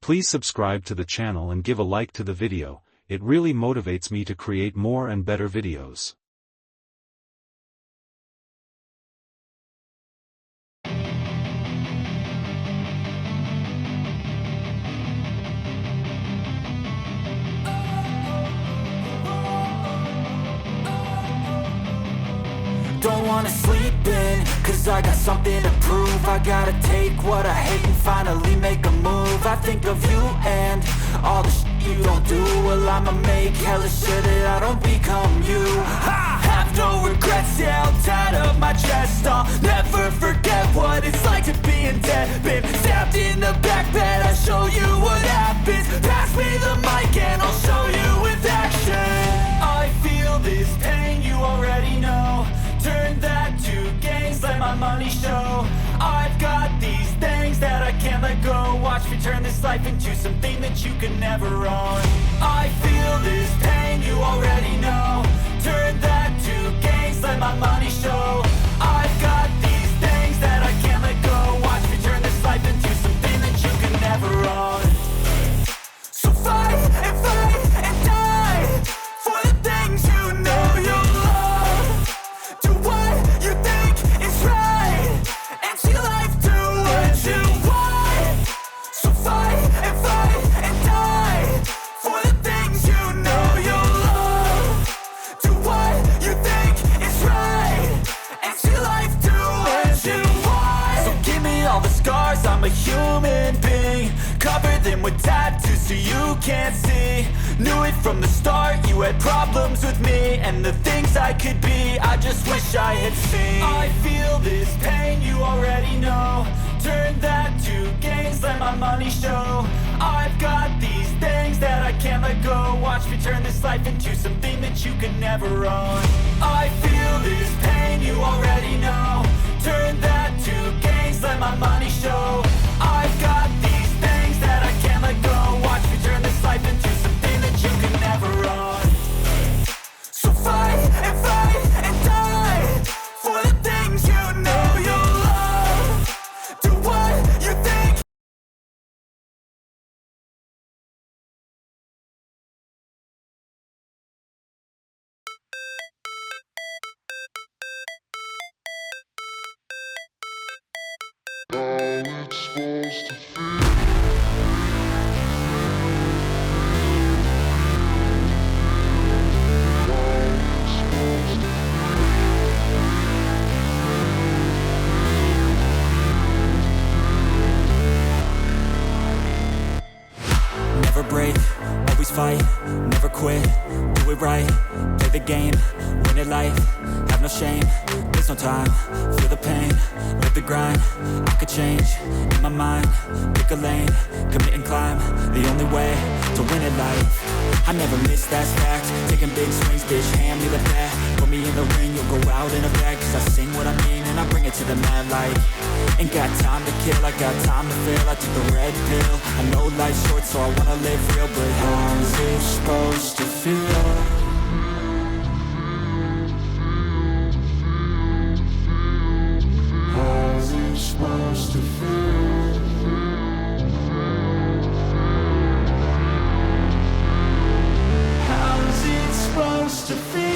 Please subscribe to the channel and give a like to the video, it really motivates me to create more and better videos. Don't wanna sleep in, cause I got something to prove. I gotta take what I hate and finally make a move. I think of you and all the shit you don't do. Well, I'ma make hella sure that I don't become you. I have no regrets, yeah, I'll tie up my chest. I'll never forget what it's like to be in debt. Been stabbed in the back bed, I'll show you what happens. Pass me the mic and I'll show you with action. I feel this pain, you already know. Turn that to gains, let my money show. I've got these things that I can't let go. Watch me turn this life into something that you can never own. I feel this pain, you already know. Turn that to gains, let my money show. I've got these things that I can't let go. Watch me turn this life into something that you can never own. So fight and die for the things you know you love. Do what you think is right, and see life do what you want. So fight and die for the things you know you love. Do what you think is right, and see life do what you want. So give me all the scars, I'm a human being. Cover them with tattoos so you can't see. Knew it from the start, you had problems with me and the things I could be, I just wish I had seen. I feel this pain, you already know. Turn that to gains, let my money show. I've got these things that I can't let go. Watch me turn this life into something that you can never own. I feel this pain, you already know. Turn that to gains, let my money show. I've got these things that I can't let go. Watch me turn this life into something that you can never own. So fight and die for the things you know you love. Do what you think. Never break, always fight, never quit, do it right, play the game, win it life, have no shame, there's no time, feel the pain, live the grind, I could change, in my mind, pick a lane, commit and climb, the only way to win it life. I never miss, that's fact, taking big swings, bitch, hand me the bat, put me in the ring, you'll go out in a bag, cause I sing what I mean and I bring it to the mad light. Ain't got time to kill, I got time to feel, I took the red pill, I know life's short so I wanna live real, but how's it supposed to feel? How's it supposed to feel? How's it supposed to feel?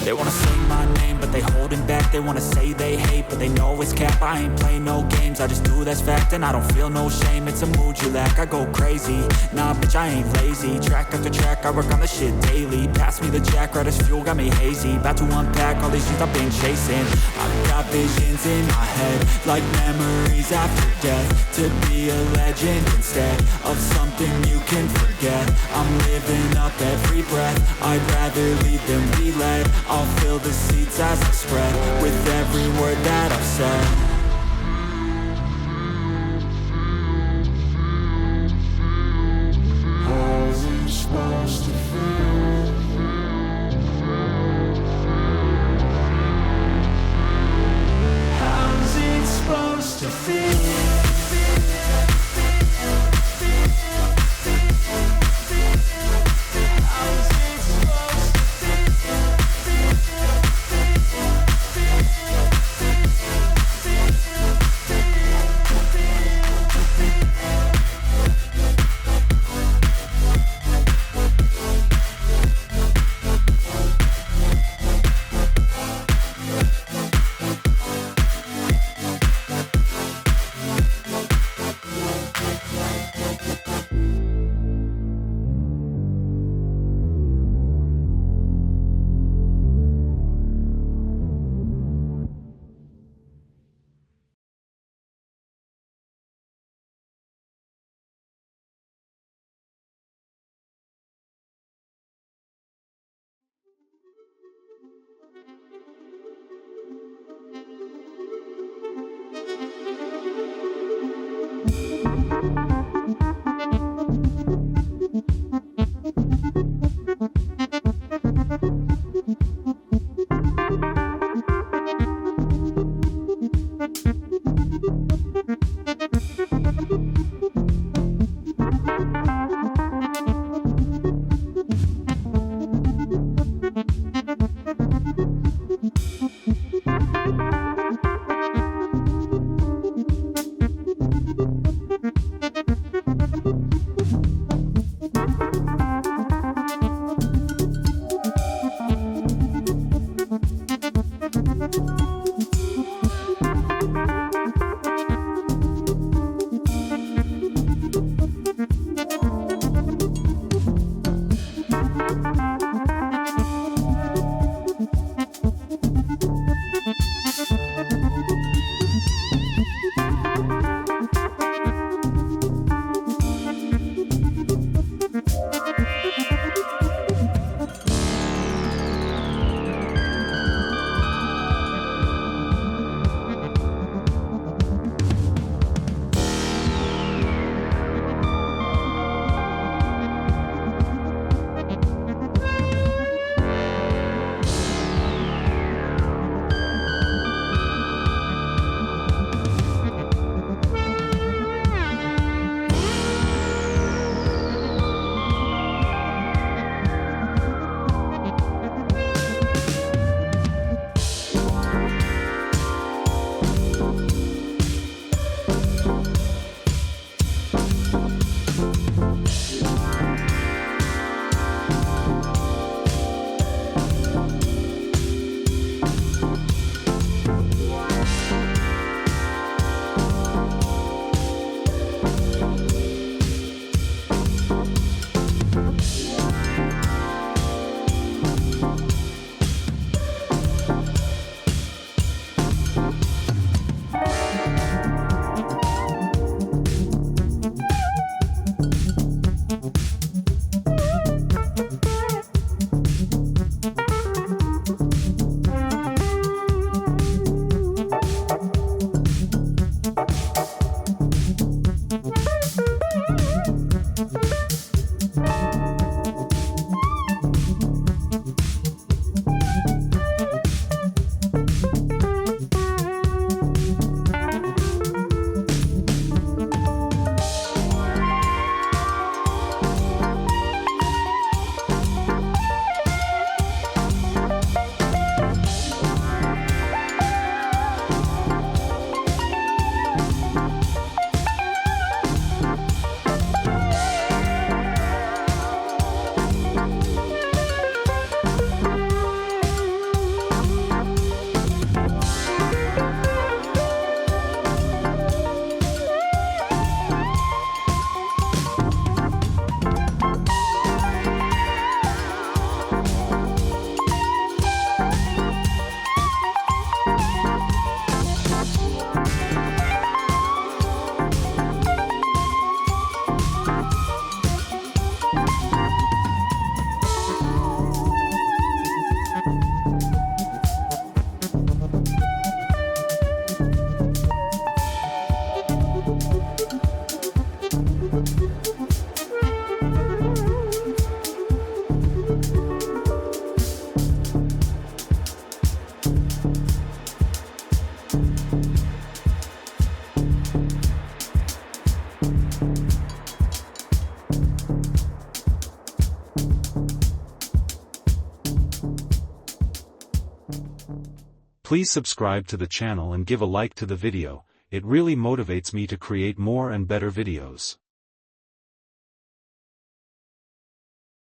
They wanna sing my name, but they holding back. They wanna say they hate, but they know it's cap. I ain't play no games, I just do that's fact. And I don't feel no shame, it's a mood you lack. I go crazy, nah bitch I ain't lazy. Track after track, I work on the shit daily. Pass me the jack, right as fuel, got me hazy. About to unpack all these things I've been chasing. I've got visions in my head, like memories after death. To be a legend instead of something you can forget. I'm living up every breath, I'd rather lead than be led. I'll fill the seats as I spread with every word that I've said. How's it supposed to feel? How's it supposed to feel? Please subscribe to the channel and give a like to the video, it really motivates me to create more and better videos.